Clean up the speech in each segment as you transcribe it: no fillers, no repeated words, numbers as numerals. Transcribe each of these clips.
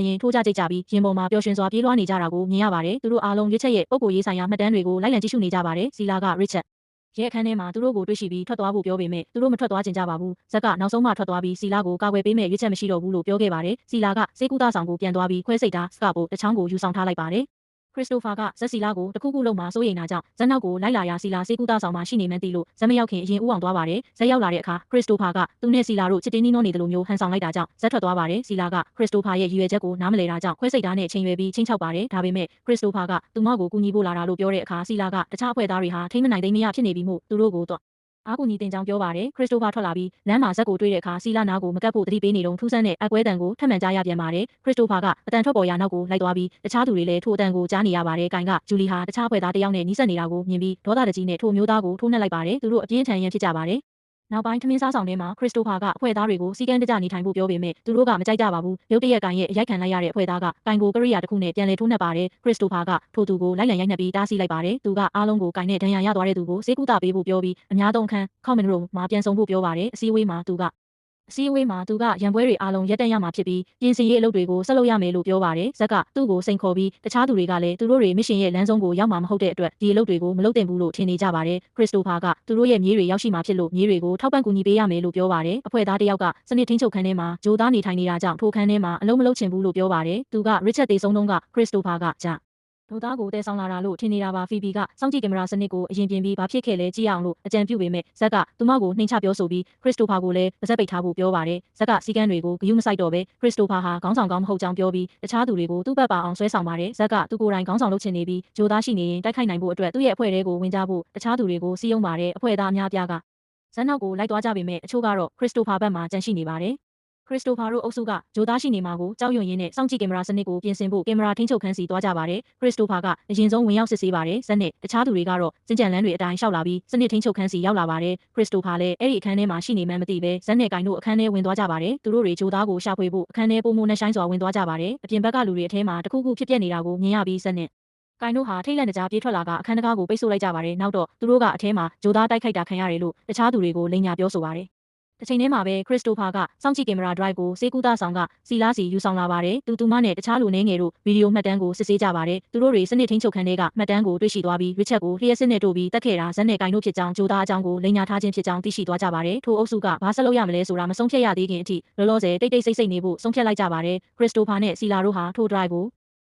ရင်ထိုးကြကြိတ်ကြပြီးရင်ပေါ်မှာပျော်ရွှင်စွာပြေးလွှားနေကြတာကိုမြင်ရပါတယ်သူတို့အားလုံးရွေးချက်ရဲ့ပုံကိုရေးဆိုင်ရာမှတ်တမ်းတွေကိုလိုက်လံကြည့်ရှုနေကြပါတယ်စီလာက Richard ရဲ့အခန်းထဲမှာသူတို့ကိုတွေ့ရှိပြီးထွက်သွားဖို့ပြောပေမဲ့သူတို့မထွက်သွားချင်ကြပါဘူးဇက်ကနောက်ဆုံးမှထွက်သွားပြီးစီလာကိုကာကွယ်ပေးမဲ့ရွေးချက်မရှိတော့ဘူးလို့ပြောခဲ့ပါတယ်စီလာကစေကူသားဆောင်ကိုပြန်သွားပြီးခွဲစိတ်တာစကပိုတချောင်းကိုယူဆောင်ထားလိုက်ပါတယ်ခရစ္စတိုဖာကဇက်စီလာကိုတခုခုလုံးမှာစိုးရိမ်တာကြောင့်ဇက်နောက်ကိုလိုက်လာရာစီလာစေကူသားဆောင်မှာရှိနေမှန်းသိလို့ဇက်မရောက်ခင်အရင်ဦးအောင်သွားပါတယ်ဇက်ရောက်လာတဲ့အခါခရစ္စတိုဖာကသူနဲ့စီလာတို့ချစ်တင်းနီးနှောနေတယ်လို့မျိုးဟန်ဆောင်လိုက်တာကြောင့်ဇက်ထွက်သွားပါတယ်စီလာကခရစ္စတိုဖာရဲ့ရည်ရွယ်ချက်ကိုနားမလည်တာကြောင့်ခွဲစိတ်တာနဲ့ချိန်ရွယ်ပြီးချင်းချောက်ပါတယ်ဒါပေမဲ့ခရစ္စတိုဖာကသူမကိုကူညီဖို့လာတာလို့ပြောတဲ့အခါစီလာကတခြားအဖွဲ့သားတွေဟာထိမ့်မနိုင်သိမ်းမရဖြစ်နေပြီမို့သူတို့ကိုတော့အားကူညီတင်ကြောင်းပြောပါတယ်ခရစ္စတိုဖာထွက်လာပြီးလမ်းမှာဇက်ကိုတွေ့တဲ့အခါစီလာနာကိုမကပ်ဖို့တတိပေးနေတော့ထူးဆန်းတဲ့အကွဲတန်ကိုထပ်မံကြားရပြန်ပါတယ်ခရစ္စတိုဖာကအတန်ထွက်ပေါ်ရာနောက်ကိုလိုက်သွားပြီးတခြားသူတွေလည်းထိုအတန်ကိုကြားနေရပါတယ်ကိုင်ကဂျူလီဟာတခြားဖွဲ့သားတစ်ယောက်နဲ့နီးစပ်နေတာကိုမြင်ပြီးဒေါသတကြီးနဲ့ထိုမျိုးသားကိုထိုးနှက်လိုက်ပါတယ်သူတို့အပြင်းထန်ရန်ဖြစ်ကြပါတယ်နောက်ပိုင်းထမင်းစားဆောင်ထဲမှာခရစ္စတိုဖာကအဖွဲ့သားတွေကိုစီကန်းတကြနေထိုင်ဖို့ပြောပေမဲ့သူတို့ကမကြိုက်ကြပါဘူးရုတ်တရက်ကိုင်ရဲ့အရိုက်ခံလိုက်ရတဲ့အဖွဲ့သားကကိုင်ကိုကရိယာတစ်ခုနဲ့ပြန်လည်ထိုးနှက်ပါတယ်ခရစ္စတိုဖာကထိုသူကိုလိုက်လံရိုက်နှက်ပြီးတားဆီးလိုက်ပါတယ်သူကအားလုံးကိုကိုင်နဲ့ဒဏ်ရာရသွားတဲ့သူကိုစေကူတာပေးဖို့ပြောပြီးအများသုံးခန်း common room မှာပြန်ဆောင်ဖို့ပြောပါတယ်အစည်းအဝေးမှာသူကရံပွဲတွေအားလုံးရပ်တန့်ရမှာဖြစ်ပြီးပြင်ဆင်ရေးအလုပ်တွေကိုဆက်လုပ်ရမယ်လို့ပြောပါတယ်ဇက်ကသူ့ကိုစိန်ခေါ်ပြီးတခြားသူတွေကလည်းသူတို့တွေမစ်ရှင်ရဲ့လမ်းဆုံးကိုရောက်မှာမဟုတ်တဲ့အတွက်ဒီအလုပ်တွေကိုမလုပ်သင့်ဘူးလို့ထင်နေကြပါတယ်ခရစ္စတိုဖာကသူတို့ရဲ့မြေးတွေရောက်ရှိမှာဖြစ်လို့မြေးတွေကိုထောက်ပံ့ကူညီပေးရမယ်လို့ပြောပါတယ်အဖွဲ့သားတစ်ယောက်ကစနစ်ထင်းချုပ်ခန်းထဲမှာဂျိုသားနေထိုင်နေတာကြောင့်ထိုခန်းထဲမှာအလုံးမလုံးချင်ဘူးလို့ပြောပါတယ်သူက Richard တေဆုံးတုန်းကခရစ္စတိုဖာကဒိုသားကိုတဲဆောင်လာတာလို့ထင်နေတာပါဖီဘီကစောင့်ကြည့်ကင်မရာစနစ်ကိုအရင်ပြင်ပြီးဘာဖြစ်ခဲ့လဲကြည့်အောင်လို့အကြံပြုပေမဲ့ဇက်ကသူမကိုနှိမ်ချပြောဆိုပြီးခရစ္စတိုဖာကိုလည်းပါးစပ်ပိတ်ထားဖို့ပြောပါတယ်ဇက်ကစီကန်းတွေကိုဂယုမဆိုင်တော့ပဲခရစ္စတိုဖာဟာခေါင်းဆောင်ကောင်းမဟုတ်ကြောင်းပြောပြီးတခြားသူတွေကိုသူ့ဘက်ပါအောင်ဆွဲဆောင်ပါတယ်ဇက်ကသူကိုယ်တိုင်ခေါင်းဆောင်လုပ်ချင်နေပြီးဂျိုသားရှိနေရင်တိုက်ခိုက်နိုင်ဖို့အတွက်သူ့ရဲ့အဖွဲ့ထဲကိုဝင်ကြဖို့တခြားသူတွေကိုစီးယုံပါတယ်အဖွဲ့သားအများပြားကဇက်နောက်ကိုလိုက်သွားကြပေမဲ့အချို့ကတော့ခရစ္စတိုဖာဘက်မှာကြန့်ရှိနေပါတယ်ခရစ္စတိုဖာတို့အုပ်စုကဂျိုသားရှိနေမှာကိုကြောက်ရွံ့ရင်းနဲ့စောင့်ကြည့်ကင်မရာစနစ်ကိုပြင်ဆင်ဖို့ကင်မရာထိန်းချုပ်ခန်းစီသွားကြပါတယ်ခရစ္စတိုဖာကအရင်ဆုံးဝင်ရောက်စစ်ဆေးပါတယ်ဇက်နဲ့တခြားသူတွေကတော့စင်ကြံလန်းတွေအတိုင်းရှောက်လာပြီးစနစ်ထိန်းချုပ်ခန်းစီရောက်လာပါတယ်ခရစ္စတိုဖာလည်းအဲ့ဒီအခန်းထဲမှာရှိနေမှန်းမသိပဲဇက်နဲ့ကိုင်တို့အခန်းထဲဝင်သွားကြပါတယ်သူတို့တွေဂျိုသားကိုရှာဖွေဖို့အခန်းထဲပုံမနဲ့ဆိုင်စွာဝင်သွားကြပါတယ်အပြင်ဘက်ကလူတွေအထဲမှာတခုခုဖြစ်ပျက်နေတာကိုမြင်ရပြီးဇက်နဲ့ကိုင်တို့ဟာထိတ်လန့်တကြားပြေးထွက်လာကအခန်းတကားကိုပိတ်ဆို့လိုက်ကြပါတယ်နောက်တော့သူတို့ကအထဲမှာဂျိုသားတိုက်ခိုက်တာခံရတယ်လို့တခြားသူတွေကိုလိန်ညာပြောဆိုပါတယ်တစ်ချိန်တည်းမှာပဲခရစ္စတိုဖာကစောင့်ကြည့်ကင်မရာ drive ကိုစေကူတာဆောင်ကစီလာစီယူဆောင်လာပါတယ်သူမနဲ့တခြားလူနေငယ်တို့ဗီဒီယိုမှတ်တမ်းကိုစစ်ဆေးကြပါတယ်သူတို့တွေစနစ်ထင်းချုပ်ခန်းထဲကမှတ်တမ်းကိုတွေ့ရှိသွားပြီးရစ်ချက်ကိုလျှက်စစ်နဲ့တို့ပြီးတက်ခဲ့တာဇက်နဲ့ကိုင်တို့ဖြစ်ကြောင်းဂျိုသားအကြောင်းကိုလိန်ညာထားခြင်းဖြစ်ကြောင်းသိရှိသွားကြပါတယ်ထိုအုပ်စုကဘာဆက်လုပ်ရမလဲဆိုတာမဆုံးဖြတ်ရသေးခင်အထိလောလောဆယ်တိတ်ဆိတ်နေဖို့ဆုံးဖြတ်လိုက်ကြပါတယ်ခရစ္စတိုဖာနဲ့စီလာတို့ဟာထို drive ကို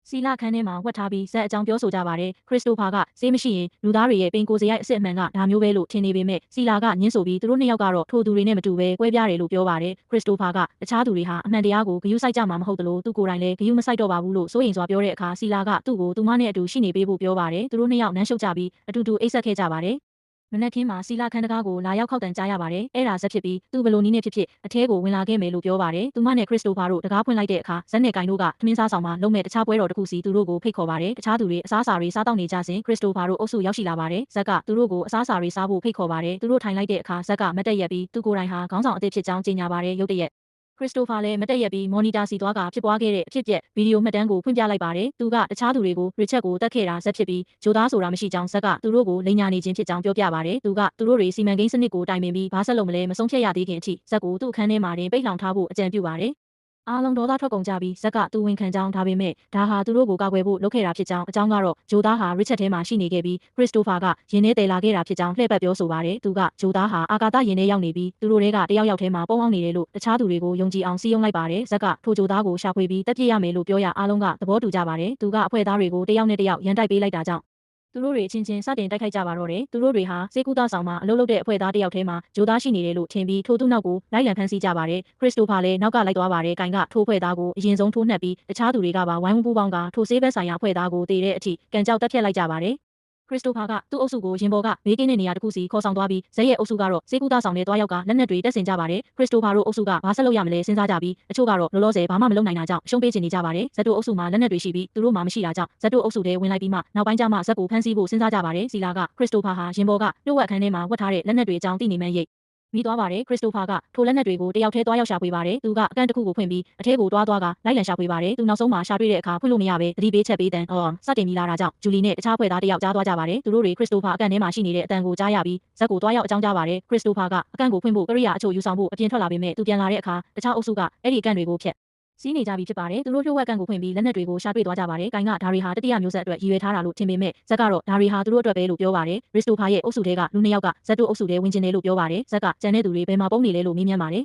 စီလာခန်းထဲမှာဝတ်ထားပြီးဇက်အကြောင်းပြောဆိုကြပါတယ်ခရစ္စတိုဖာကဆေးမရှိရင်လူသားတွေရဲ့ပင်ကိုယ်စရိုက်အစ်အမှန်ကဒါမျိုးပဲလို့ထင်နေပေမဲ့စီလာကညှင်းဆိုပြီးသူတို့နှစ်ယောက်ကတော့ထိုသူတွေနဲ့မတူဘဲကွဲပြားတယ်လို့ပြောပါတယ်ခရစ္စတိုဖာကတခြားသူတွေဟာအမှန်တရားကိုဂယုစိုက်ကြမှာမဟုတ်သလိုသူကိုယ်တိုင်လည်းဂယုမစိုက်တော့ပါဘူးလို့စိုးရိမ်စွာပြောတဲ့အခါစီလာကသူ့ကိုသူမနဲ့အတူရှိနေပေးဖို့ပြောပါတယ်သူတို့နှစ်ယောက်နမ်းရှုပ်ကြပြီးအတူတူအိပ်ဆက်ခဲ့ကြပါတယ်မနက်ခင်းမှာစီလာခန်းတကားကိုလာရောက်ခောက်တန်ကြားရပါတယ်။အဲ့ဒါဇက်ဖြစ်ပြီးသူ့ဘလိုနီးနဲ့ဖြစ်အထဲကိုဝင်လာခဲ့မယ်လို့ပြောပါတယ်။သူမနဲ့ခရစ္စတိုဖာတို့တကားဖွင့်လိုက်တဲ့အခါဇက်နဲ့ကိုင်တို့ကထမင်းစားဆောင်မှာလုံးမဲ့တခြားပွဲတော်တစ်ခုစီသူတို့ကိုဖိတ်ခေါ်ပါတယ်။တခြားသူတွေအစားအစာတွေစားတောက်နေကြစဉ်ခရစ္စတိုဖာတို့အုပ်စုရောက်ရှိလာပါတယ်။ဇက်ကသူတို့ကိုအစားအစာတွေစားဖို့ဖိတ်ခေါ်ပါတယ်။သူတို့ထိုင်လိုက်တဲ့အခါဇက်ကမတ်တက်ရက်ပြီးသူကိုယ်တိုင်ဟာခေါင်းဆောင်အသစ်ဖြစ်ကြောင်းကြေညာပါတယ်ရုတ်တရက်ခရစ္စတိုဖာလည်းမတက်ရက်ပြီးမော်နီတာစီသွားကဖြစ်ပွားခဲ့တဲ့အဖြစ်အပျက်ဗီဒီယိုမှတ်တမ်းကိုဖွင့်ပြလိုက်ပါတယ်။သူကတခြားသူတွေကိုရစ်ချက်ကိုတက်ခဲ့တာဇက်ဖြစ်ပြီးဂျိုသားဆိုတာမရှိကြောင်းဇက်ကသူတို့ကိုလိန်ညာနေခြင်းဖြစ်ကြောင်းပြောပြပါတယ်။သူကသူတို့တွေစီမံကိန်းစနစ်ကိုတိုင်ပင်ပြီးဘာဆက်လုပ်မလဲမဆုံးဖြတ်ရသေးခင်အထိဇက်ကိုသူ့အခန်းထဲမှာတင်ပိတ်လောင်ထားဖို့အကြံပြုပါတယ်။အားလုံးဒေါသထွက်ကုန်ကြပြီးဇက်ကသူဝန်ခံကြောင်းဒါပေမဲ့ဒါဟာသူတို့ကိုကာကွယ်ဖို့လုပ်ခဲ့တာဖြစ်ကြောင်းအကြောင်းကတော့ဂျိုသားဟာရစ်ချက်ထဲမှာရှိနေခဲ့ပြီးခရစ္စတိုဖာကယင်းထဲတည်လာခဲ့တာဖြစ်ကြောင်းလှည့်ပတ်ပြောဆိုပါတယ်။သူကဂျိုသားဟာအာကာသယင်းထဲရောက်နေပြီးသူတို့တွေကတယောက်ထဲမှာပုံအောင်နေတယ်လို့တခြားသူတွေကိုယုံကြည်အောင်စည်းရုံးလိုက်ပါတယ်။ဇက်ကထိုဂျိုသားကိုရှာဖွေပြီးတက်ပြစ်ရမယ်လို့ပြောရအားလုံးကသဘောတူကြပါတယ်။သူကအဖွဲ့သားတွေကိုတယောက်နဲ့တယောက်ရန်တိုက်ပေးလိုက်တာကြောင့်သူတို့တွေအချင်းချင်းစတင်တိုက်ခိုက်ကြပါတော့တယ်။သူတို့တွေဟာစေကူတာဆောင်မှာအလုပ်လုပ်တဲ့အဖွဲ့သားတစ်ယောက်ထဲမှာဂျိုသားရှိနေတယ်လို့ထင်ပြီးထိုသူနောက်ကိုလိုက်လံဖမ်းဆီးကြပါတယ်။ခရစ္စတိုဖာလည်းနောက်ကလိုက်သွားပါတယ်။ကိုင်ကထိုအဖွဲ့သားကိုအရင်ဆုံးထိုးနှက်ပြီးတခြားသူတွေကပါဝိုင်းဝန်းပူးပေါင်းကထိုဆေးဘက်ဆိုင်ရာအဖွဲ့သားကိုတေတဲ့အထိကန်ကြောက်တက်ဖြတ်လိုက်ကြပါတယ်။ခရစ္စတိုဖာကသူ့အုပ်စုကိုရင်ပေါ်ကဘေးကင်းတဲ့နေရာတစ်ခုစီခေါ်ဆောင်သွားပြီးဇက်ရဲ့အုပ်စုကတော့စေကူတာဆောင်နဲ့တွားရောက်ကလက်နက်တွေတက်ဆင်ကြပါတယ်ခရစ္စတိုဖာတို့အုပ်စုကဘာဆက်လုပ်ရမလဲစဉ်းစားကြပြီးအချို့ကတော့လောလောဆယ်ဘာမှမလုပ်နိုင်တာကြောင့်ရှုံးပေးချင်နေကြပါတယ်ဇက်တို့အုပ်စုမှာလက်နက်တွေရှိပြီးသူတို့မှမရှိတာကြောင့်ဇက်တို့အုပ်စုထဲဝင်လိုက်ပြီးမှနောက်ပိုင်းကျမှဇက်ကိုဖမ်းဆီးဖို့စဉ်းစားကြပါတယ်စီလာကခရစ္စတိုဖာဟာရင်ပေါ်ကနှုတ်ဝက်အခန်းထဲမှာဝတ်ထားတဲ့လက်နက်တွေအကြောင်းသိနေမှန်းရိပ်မိသွားပါတယ်ခရစ္စတိုဖာကထိုလက်နက်တွေကိုတယောက်ထဲတွားရောက်ရှာဖွေပါတယ်သူကအကန့်တစ်ခုကိုဖွင့်ပြီးအထဲကိုတွားကလိုက်လံရှာဖွေပါတယ်သူနောက်ဆုံးမှာရှာတွေ့တဲ့အခါဖွင့်လို့မရပဲသတိပေးချက်ပေးတဲ့စတင်မိလာတာကြောင့်ဂျူလီနဲ့တခြားဖွဲ့သားတယောက်ကြားသွားကြပါတယ်သူတို့တွေခရစ္စတိုဖာအကန့်ထဲမှာရှိနေတဲ့အတန်ကိုကြားရပြီးဇက်ကိုတွားရောက်အကြောင်းကြားပါတယ်ခရစ္စတိုဖာကအကန့်ကိုဖွင့်ဖို့ကရိယာအချို့ယူဆောင်ဖို့အပြင်ထွက်လာပေမဲ့သူပြန်လာတဲ့အခါတခြားအုပ်စုကအဲ့ဒီအကန့်တွေကိုဖျက် စီးနေကြပြီဖြစ်ပါတယ်သူတို့လျှို့ဝှက်ကန့်ကိုဖွင့်ပြီးလက်နက်တွေကိုရှာတွေ့သွားကြပါတယ်ဂိုင်းကဒါတွေဟာတတိယမျိုးဆက်အတွက်ရည်ရွယ်ထားတာလို့ထင်ပေမဲ့ဇက်ကတော့ဒါတွေဟာသူတို့အတွက်ပဲလို့ပြောပါတယ်ရစ်စတိုဖာရဲ့အုပ်စုတွေကလူနှစ်ယောက်ကဇက်တို့အုပ်စုတွေဝင်ကျင်တယ်လို့ပြောပါတယ်ဇက်ကကျန်တဲ့သူတွေဘယ်မှာပုံနေလဲလို့မေးမြန်းပါတယ်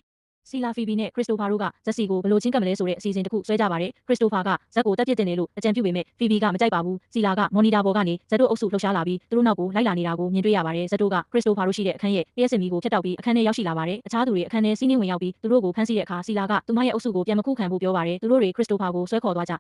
စီလာဖီဘီနဲ့ခရစ်စတိုဖာတို့ကဇက်စီကိုဘယ်လိုချင်းကပ်မလဲဆိုတဲ့အစီအစဉ်တစ်ခုဆွဲကြပါတယ်ခရစ်စတိုဖာကဇက်ကိုတက်ပစ်တင်တယ်လို့အကြံပြုပေမဲ့ဖီဘီကမကြိုက်ပါဘူးစီလာကမော်နီတာပေါ်ကနေဇက်တို့အုပ်စုလှုပ်ရှားလာပြီးသူတို့နောက်ကိုလိုက်လာနေတာကိုမြင်တွေ့ရပါတယ်ဇက်တို့ကခရစ်စတိုဖာတို့ရှိတဲ့အခန်းရဲ့လျှက်စစ်မီကိုဖျက်တောက်ပြီးအခန်းထဲရောက်ရှိလာပါတယ်အခြားသူတွေအခန်းထဲစီးနှင်းဝင်ရောက်ပြီးသူတို့ကိုဖမ်းဆီးတဲ့အခါစီလာကသူမရဲ့အုပ်စုကိုပြန်မခုခံဖို့ပြောပါတယ်သူတို့တွေခရစ်စတိုဖာကိုဆွဲခေါ်သွားကြ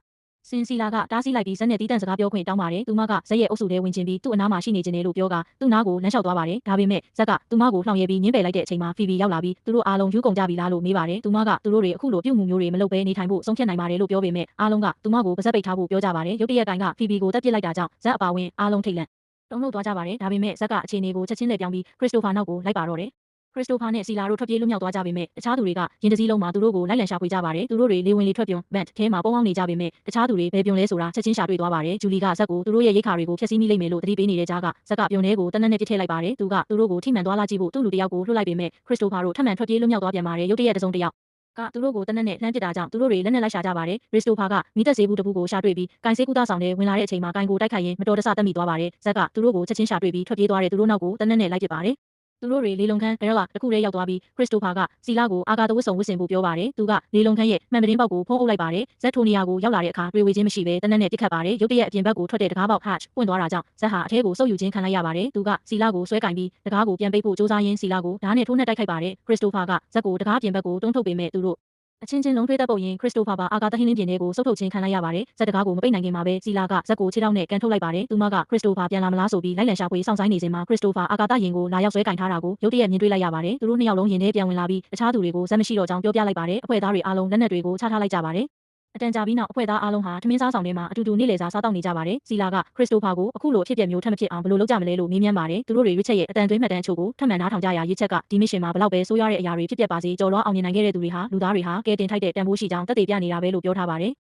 စင်စီလာကတားဆီးလိုက်ပြီးဇက်နဲ့တီးတန့်စကားပြောခွင့်တောင်းပါတယ်သူမကဇက်ရဲ့အုပ်စုထဲဝင်ကျင်ပြီးသူ့အနားမှာရှိနေခြင်းလေလို့ပြောကသူ့နားကိုလမ်းလျှောက်သွားပါတယ်ဒါပေမဲ့ဇက်ကသူမကိုလှောင်ရဲပြီးညှင်းပယ်လိုက်တဲ့အချိန်မှာဖီဘီရောက်လာပြီးသူတို့အားလုံးယူကုန်ကြပြီလားလို့မေးပါတယ်သူမကသူတို့တွေအခုလိုပြုမှုမျိုးတွေမလုပ်ဘဲနေထိုင်ဖို့ဆုံးဖြတ်နိုင်ပါတယ်လို့ပြောပေမဲ့အားလုံးကသူမကိုပါဇက်ပိတ်ထားဖို့ပြောကြပါတယ်ရုတ်တရက်တိုင်းကဖီဘီကိုတက်ပစ်လိုက်တာကြောင့်ဇက်အပါဝင်အားလုံးထိတ်လန့်တုန်လှုပ်သွားကြပါတယ်ဒါပေမဲ့ဇက်ကအခြေအနေကိုချက်ချင်းလှည့်ပြောင်းပြီးခရစ်စတိုဖာနောက်ကိုလိုက်ပါတော့တယ်ခရစ်စတိုဖာနဲ့စီလာတို့ထွက်ပြေးလွတ်မြောက်သွားကြပေမဲ့တခြားသူတွေကရင်တစည်းလုံးမှာသူတို့ကိုလိုက်လံရှာဖွေကြပါတယ်သူတို့တွေလေဝင်လေထွက်ပြုံဘန့်ထဲမှာပုံအောင်နေကြပေမဲ့တခြားသူတွေဘယ်ပြုံလဲဆိုတာချက်ချင်းရှာတွေ့သွားပါတယ်ဂျူလီကဇက်ကိုသူတို့ရဲ့ရိတ်ခါတွေကိုဖျက်ဆီးမိလိမ့်မယ်လို့သတိပေးနေတဲ့ကြားကဇက်ကပြုံထဲကိုတနက်နဲ့ပစ်ထည့်လိုက်ပါတယ်သူကသူတို့ကိုထိမှန်သွားလာကြည့်ဖို့သူ့လူတယောက်ကိုလွှတ်လိုက်ပေမဲ့ခရစ်စတိုဖာတို့ထပ်မံထွက်ပြေးလွတ်မြောက်သွားပြန်ပါတယ်ရုတ်တရက်တစုံတစ်ယောက်ကသူတို့ကိုတနက်နဲ့လှမ်းပစ်တာကြောင့်သူတို့တွေလက်နဲ့လိုက်ရှာကြပါတယ်ရစ်စတိုဖာကမိသက်ဆေးဘူးတစ်ခုကိုရှာတွေ့ပြီးကိုင်ဆေးကူသားဆောင်ထဲဝင်လာတဲ့အချိန်မှာကိုင်ကိုတိုက်ခိုက်ရင်းမတော်တဆတက်မိသွားပါတယ်ဇက်ကသူတို့ကိုချက်ချင်းရှာတွေ့ပြီးထွက်ပြေးသွားတဲ့သူတို့နောက်ကိုတနက်နဲ့လိုက်ပစ်ပါတယ်သူတို့တွေလေလုံခန်းဘဲလာတစ်ခုတည်းရောက်သွားပြီးခရစ်စတိုဖာကစီလာကိုအာဂါတဝစ်ဆောင်ဝစ်စင်ဖို့ပြောပါတယ်သူကလေလုံခန်းရဲ့မှန်ပတင်းပေါက်ကိုဖုံးအုပ်လိုက်ပါတယ်ဇက်ထိုနီယာကိုရောက်လာတဲ့အခါတွေ့ဝေချင်းမရှိဘဲတနက်နဲ့ပြစ်ခတ်ပါတယ်ရုတ်တရက်အပြင်ဘက်ကိုထွက်တဲ့တကားပေါက် hatch ပွင့်သွားတာကြောင့်ဇက်ဟာအထဲကိုစုပ်ယူခြင်းခံလိုက်ရပါတယ်သူကစီလာကိုဆွဲကင်ပြီးတကားကိုပြန်ပိတ်ဖို့စူးစမ်းရင်းစီလာကိုဓာတ်နဲ့ထိုးနှက်တိုက်ခိုက်ပါတယ်ခရစ်စတိုဖာကဇက်ကိုတကားပြင်ဘက်ကိုတွန်းထုတ်ပေမဲ့သူတို့အချင်းချင်းလုံးထွေးတက်ပုတ်ရင်ခရစ်စတိုဖာပါအာဂါတဟင်းလင်းပြင်းတွေကိုစုပ်ထုတ်ခြင်းခံလိုက်ရပါတယ်ဇက်တကားကိုမပိတ်နိုင်ခင်မှာပဲစီလာကဇက်ကိုခြေထောက်နဲ့ကန်ထုတ်လိုက်ပါတယ်သူမကခရစ်စတိုဖာပြန်လာမလားဆိုပြီးလိုက်လံရှာဖွေစောင့်ဆိုင်နေစဉ်မှာခရစ်စတိုဖာအာဂါတရင်ကိုလာရောက်ဆွဲကင်ထားတာကိုရုတ်တရက်မြင်တွေ့လိုက်ရပါတယ်သူတို့နှစ်ယောက်လုံးရင်ထဲပြန်ဝင်လာပြီးတခြားသူတွေကိုဇက်မရှိတော့ကြောင်းပြောပြလိုက်ပါတယ်အဖွဲ့သားတွေအားလုံးလက်နက်တွေကိုချထားလိုက်ကြပါတယ်အတန်ကြာပြီးနောက်အဖွဲ့သားအားလုံးဟာထမင်းစားဆောင်ထဲမှာအတူတူနေ့လည်စာစားတောက်နေကြပါတယ်စီလာကခရစ်စတိုဖာကိုအခုလိုအဖြစ်အပျက်မျိုးထပ်မဖြစ်အောင်ဘယ်လိုလုပ်ကြမလဲလို့မေးမြန်းပါတယ်သူတို့တွေရွေးချက်ရဲ့အတန်သွင်းမှတ်တမ်းအချို့ကိုထပ်မံနားထောင်ကြရာရွေးချက်ကဒီမစ်ရှင်မှာဘလောက်ပဲဆိုးရွားတဲ့အရာတွေဖြစ်ပျက်ပါစေကြော်လွှားအောင်မြင်နိုင်ခဲ့တဲ့သူတွေဟာလူသားတွေဟာကဲတင်ထိုက်တဲ့တန်ဖိုးရှိကြောင်းသက်သေပြနေတာပဲလို့ပြောထားပါတယ်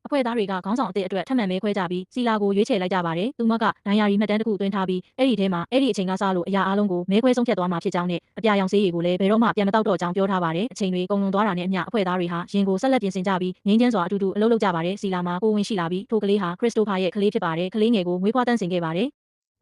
အဖွဲ့သားတွေကခေါင်းဆောင်အသစ်အတွက်ထပ်မံမဲခွဲကြပြီးစီလာကိုရွေးချယ်လိုက်ကြပါတယ်။သူမကဒဏ်ရာရီမှတ်တမ်းတစ်ခုသွင်းထားပြီးအဲ့ဒီထဲမှာအဲ့ဒီအချိန်ကစလို့အရာအလုံးကိုမဲခွဲဆုံးဖြတ်သွားမှာဖြစ်ကြောင်းနဲ့အပြာရောင်ဆေးရည်ကိုလည်းဘယ်တော့မှပြန်မတောက်တော့ကြောင်းပြောထားပါတယ်။အချိန်တွေကုန်လွန်သွားတာနဲ့အမျှအဖွဲ့သားတွေဟာရင်ကိုဆက်လက်ပြင်ဆင်ကြပြီးငိမ့်ချမ်းစွာအတူတူအလုပ်လုပ်ကြပါတယ်။စီလာမှာကိုဝင်ရှိလာပြီးထိုကလေးဟာခရစ်စတိုဖာရဲ့ကလေးဖြစ်ပါတယ်။ကလေးငယ်ကိုမွေးဖွားတန်းဆင်ခဲ့ပါတယ်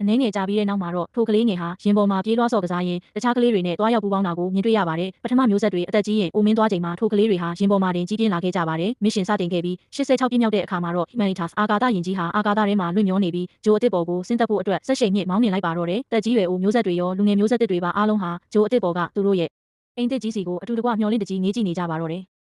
အနည်းငယ်ကြာပြီးတဲ့နောက်မှာတော့ထိုကလေးငယ်ဟာရင်ပေါ်မှာပြေးလွှားဆော့ကစားရင်းတခြားကလေးတွေနဲ့တွားရောက်ပူးပေါင်းတာကိုမြင်တွေ့ရပါတယ်။ပထမမျိုးဆက်တွေအသက်ကြီးရင်အိုမင်းသွားချိန်မှာထိုကလေးတွေဟာရင်ပေါ်မှာတင်ကြီးပြင်းလာခဲ့ကြပါတယ်။မစ်ရှင်စတင်ခဲ့ပြီး86ပြည့်မြောက်တဲ့အခါမှာတော့ Humanitas အာဂါတယင်ကြီးဟာအာဂါတထဲမှာလွင့်မျောနေပြီးဂျိုအစ်စ်ပေါ်ကိုဆင်းသက်ဖို့အတွက်ဆက်ရှိန်မြင့်မောင်းနှင်လိုက်ပါတော့တယ်။တက်ကြီးရွယ်အိုမျိုးဆက်တွေရောလူငယ်မျိုးဆက်တွေပါအားလုံးဟာဂျိုအစ်စ်ပေါ်ကသူတို့ရဲ့အိမ်သစ်ကြီးစီကိုအတူတကွမျောလင့်တကြီးငေးကြည့်နေကြပါတော့တယ်။